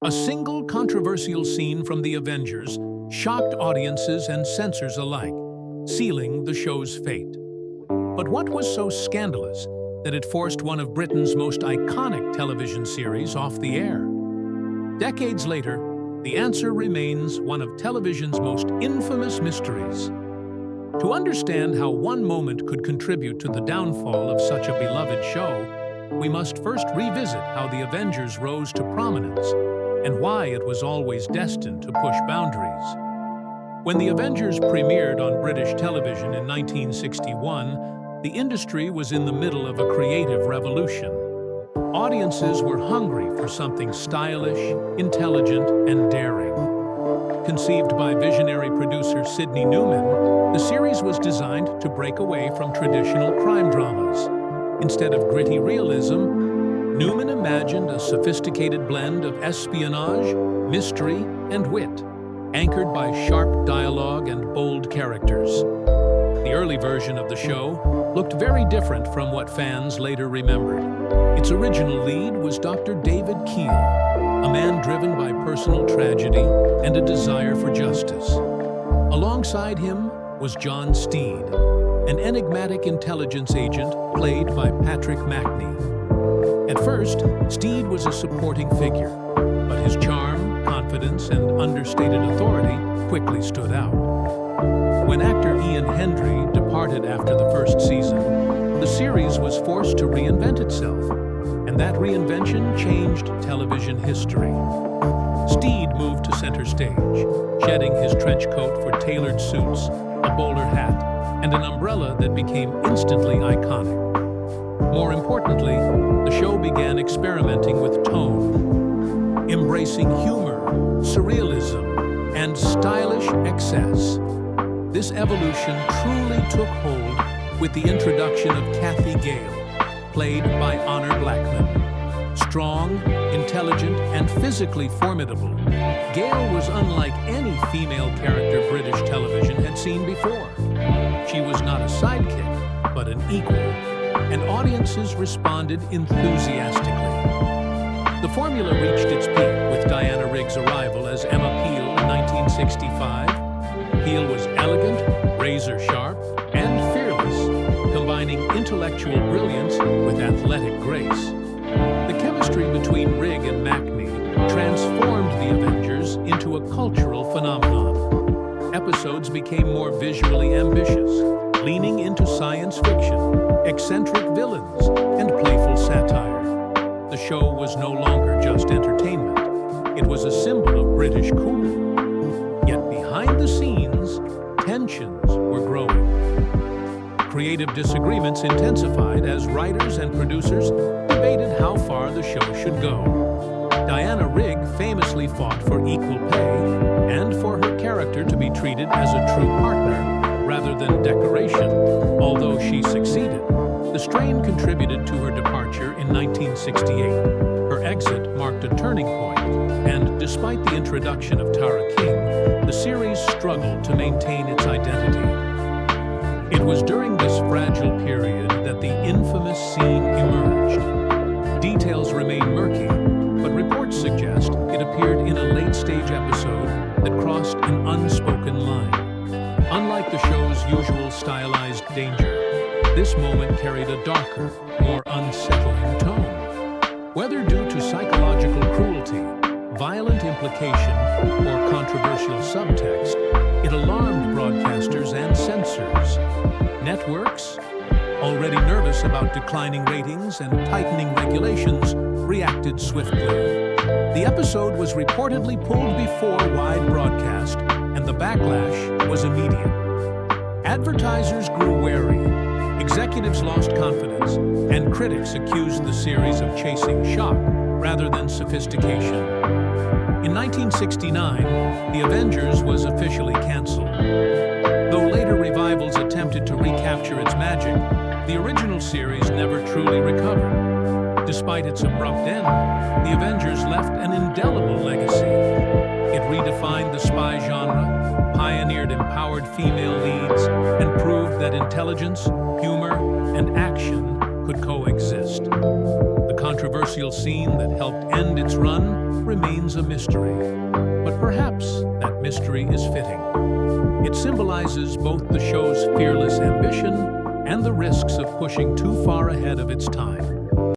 A single controversial scene from the Avengers shocked audiences and censors alike, sealing the show's fate. But what was so scandalous that it forced one of Britain's most iconic television series off the air? Decades later, the answer remains one of television's most infamous mysteries. To understand how one moment could contribute to the downfall of such a beloved show, we must first revisit how the Avengers rose to prominence and why it was always destined to push boundaries. When the Avengers premiered on British television in 1961, the industry was in the middle of a creative revolution. Audiences were hungry for something stylish, intelligent, and daring. Conceived by visionary producer Sidney Newman, the series was designed to break away from traditional crime dramas. Instead of gritty realism, Newman imagined a sophisticated blend of espionage, mystery, and wit, anchored by sharp dialogue and bold characters. The early version of the show looked very different from what fans later remembered. Its original lead was Dr. David Keel, a man driven by personal tragedy and a desire for justice. Alongside him was John Steed, an enigmatic intelligence agent played by Patrick Macnee. At first, Steed was a supporting figure, but his charm, confidence, and understated authority quickly stood out. When actor Ian Hendry departed after the first season, the series was forced to reinvent itself, and that reinvention changed television history. Steed moved to center stage, shedding his trench coat for tailored suits, a bowler hat, and an umbrella that became instantly iconic. More importantly, the show began experimenting with tone, embracing humor, surrealism, and stylish excess. This evolution truly took hold with the introduction of Kathy Gale, played by Honor Blackman. Strong, intelligent, and physically formidable, Gale was unlike any female character British television had seen before. She was not a sidekick, but an equal, and audiences responded enthusiastically. The formula reached its peak with Diana Rigg's arrival as Emma Peel in 1965. Peel was elegant, razor-sharp, and fearless, combining intellectual brilliance with athletic grace. The chemistry between Rigg and Macnee transformed the Avengers into a cultural phenomenon. Episodes became more visually ambitious, leaning into science fiction, eccentric villains, and playful satire. The show was no longer just entertainment. It was a symbol of British cool. Yet behind the scenes, tensions were growing. Creative disagreements intensified as writers and producers debated how far the show should go. Diana Rigg famously fought for equal pay and for her character to be treated as a true partner rather than decoration. Although she succeeded, the strain contributed to her departure in 1968. Her exit marked a turning point, and despite the introduction of Tara King, the series struggled to maintain its identity. It was during this fragile period that the infamous scene emerged. Details remain murky, but reports suggest it appeared in a late-stage episode that crossed an unspoken line. Unlike the show's usual stylized danger, this moment carried a darker, more unsettling tone. Whether due to psychological cruelty, violent implication, or controversial subtext, it alarmed broadcasters and censors. Networks, already nervous about declining ratings and tightening regulations, reacted swiftly. The episode was reportedly pulled before wide broadcast, and the backlash was immediate. Advertisers grew wary, executives lost confidence, and critics accused the series of chasing shock rather than sophistication. In 1969, The Avengers was officially canceled. Though later revivals attempted to recapture its magic, the original series never truly recovered. Despite its abrupt end, The Avengers left an indelible legacy. It redefined the spy genre, pioneered empowered female leads, and proved that intelligence, humor, and action could coexist. The controversial controversial scene that helped end its run remains a mystery. But perhaps that mystery is fitting. It symbolizes both the show's fearless ambition and the risks of pushing too far ahead of its time.